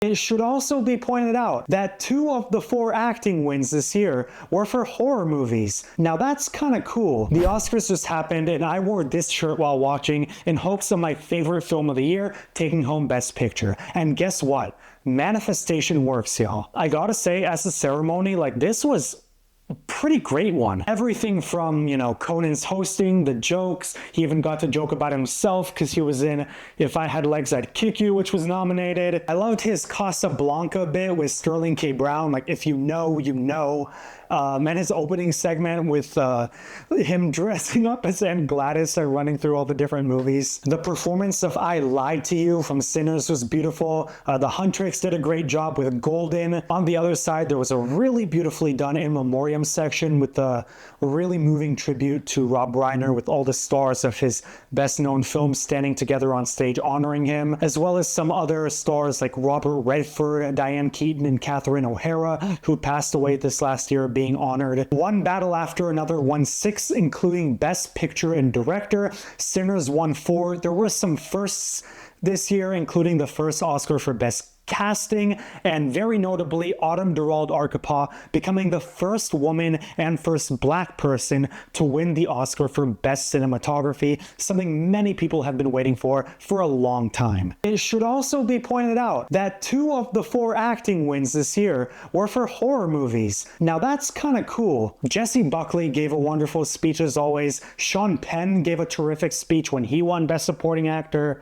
It should also be pointed out that 2 of the 4 acting wins this year were for horror movies. Now that's kind of cool. The Oscars just happened and I wore this shirt while watching in hopes of my favorite film of the year taking home Best Picture. And guess what? Manifestation works, y'all. I gotta say, as a ceremony, like, this was pretty great one. Everything from, Conan's hosting, the jokes. He even got to joke about himself because he was in If I Had Legs I'd Kick You, which was nominated. I loved his Casablanca bit with Sterling K. Brown, like, if you know, you know. And his opening segment with him dressing up as Aunt Gladys and running through all the different movies. The performance of I Lied to You from Sinners was beautiful. The Huntrix did a great job with Golden. On the other side, there was a really beautifully done in memoriam section with a really moving tribute to Rob Reiner with all the stars of his best known films standing together on stage honoring him, as well as some other stars like Robert Redford, Diane Keaton, and Catherine O'Hara, who passed away this last year, being honored. One battle after another won 6, including Best Picture and Director. Sinners won 4. There were some firsts this year, including the first Oscar for Best Casting, and very notably Autumn Durald Arkapaw becoming the first woman and first black person to win the Oscar for Best Cinematography, something many people have been waiting for a long time. It should also be pointed out that 2 of the 4 acting wins this year were for horror movies. Now that's kind of cool. Jessie Buckley gave a wonderful speech as always. Sean Penn gave a terrific speech when he won Best Supporting Actor.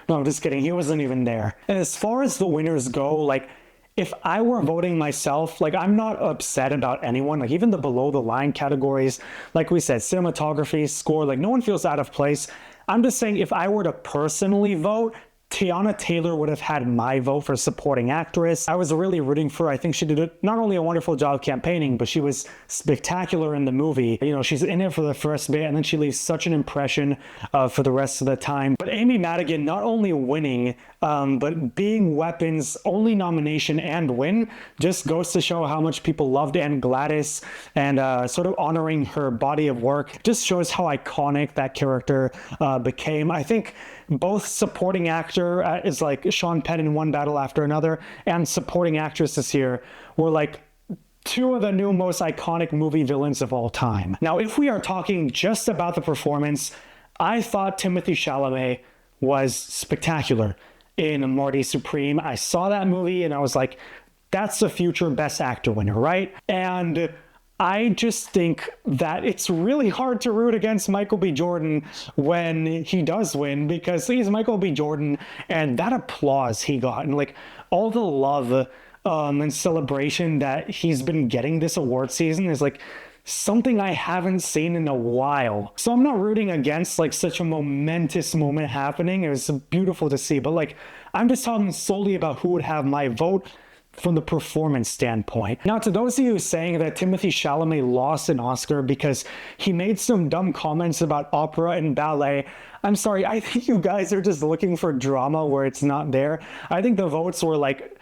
No, I'm just kidding. He wasn't even there. And as far as the winners go, like, if I were voting myself, like, I'm not upset about anyone. Like, even the below the line categories, like we said, cinematography, score, like, no one feels out of place. I'm just saying, if I were to personally vote, Tiana Taylor would have had my vote for supporting actress. I was really rooting for her. I think she did not only a wonderful job campaigning, but she was spectacular in the movie. She's in it for the first bit and then she leaves such an impression for the rest of the time. But Amy Madigan not only winning, but being Weapon's only nomination and win just goes to show how much people loved Aunt Gladys, and sort of honoring her body of work just shows how iconic that character became. I think both supporting actor is like Sean Penn in One Battle After Another, and supporting actress this year were like 2 of the new most iconic movie villains of all time. Now, if we are talking just about the performance, I thought Timothée Chalamet was spectacular in Marty Supreme. I saw that movie and I was like, that's the future Best Actor winner, right? And I just think that it's really hard to root against Michael B. Jordan when he does win, because he's Michael B. Jordan, and that applause he got and like all the love and celebration that he's been getting this award season is like something I haven't seen in a while. So I'm not rooting against like such a momentous moment happening. It was beautiful to see, but like I'm just talking solely about who would have my vote from the performance standpoint. Now, to those of you saying that Timothée Chalamet lost an Oscar because he made some dumb comments about opera and ballet, I'm sorry, I think you guys are just looking for drama where it's not there. I think the votes were like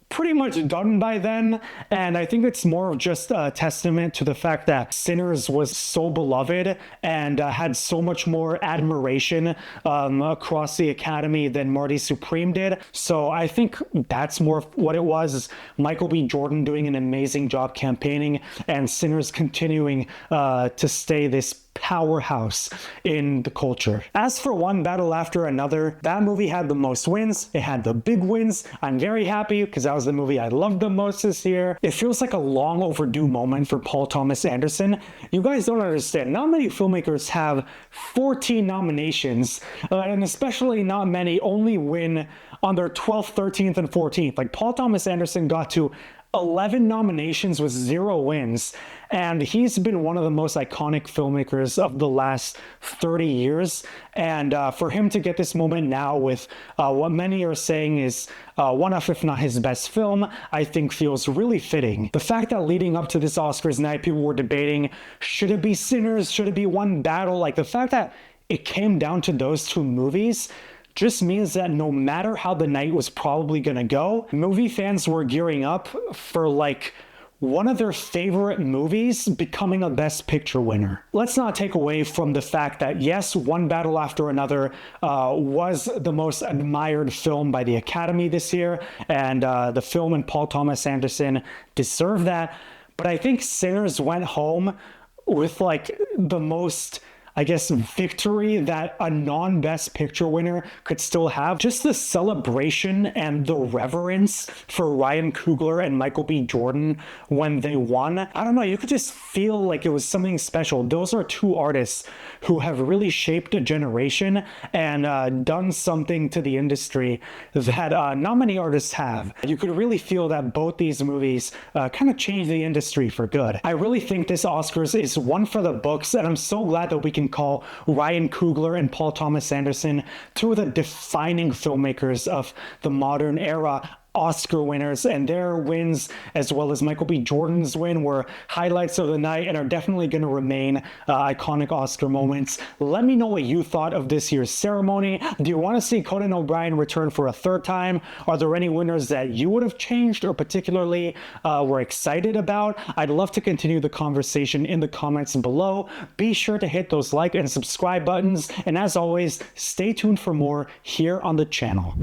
pretty much done by then, and I think it's more of just a testament to the fact that Sinners was so beloved and had so much more admiration across the Academy than Marty Supreme did. So I think that's more what it was, is Michael B. Jordan doing an amazing job campaigning and Sinners continuing to stay this powerhouse in the culture. As for One Battle After Another, that movie had the most wins. It had the big wins. I'm very happy because that was the movie I loved the most this year. It feels like a long overdue moment for Paul Thomas Anderson. You guys don't understand. Not many filmmakers have 14 nominations, and especially not many only win on their 12th, 13th, and 14th. Like Paul Thomas Anderson got to 11 nominations with 0 wins, and he's been one of the most iconic filmmakers of the last 30 years. And for him to get this moment now with what many are saying is one of, if not his best film, I think feels really fitting. The fact that leading up to this Oscars night, people were debating, should it be Sinners, should it be One Battle? Like the fact that it came down to those 2 movies just means that no matter how the night was probably gonna go, movie fans were gearing up for like one of their favorite movies becoming a Best Picture winner. Let's not take away from the fact that yes, One Battle After Another was the most admired film by the Academy this year, and the film and Paul Thomas Anderson deserve that. But I think Sinners went home with like the most, I guess, victory that a non-Best Picture winner could still have. Just the celebration and the reverence for Ryan Coogler and Michael B. Jordan when they won. I don't know, you could just feel like it was something special. Those are two artists who have really shaped a generation and done something to the industry that not many artists have. You could really feel that both these movies kind of changed the industry for good. I really think this Oscars is one for the books, and I'm so glad that we can call Ryan Coogler and Paul Thomas Anderson two of the defining filmmakers of the modern era Oscar winners, and their wins, as well as Michael B. Jordan's win, were highlights of the night and are definitely going to remain iconic Oscar moments. Let me know what you thought of this year's ceremony. Do you want to see Conan O'Brien return for a third time? Are there any winners that you would have changed or particularly were excited about? I'd love to continue the conversation in the comments below. Be sure to hit those like and subscribe buttons, and as always, stay tuned for more here on the channel.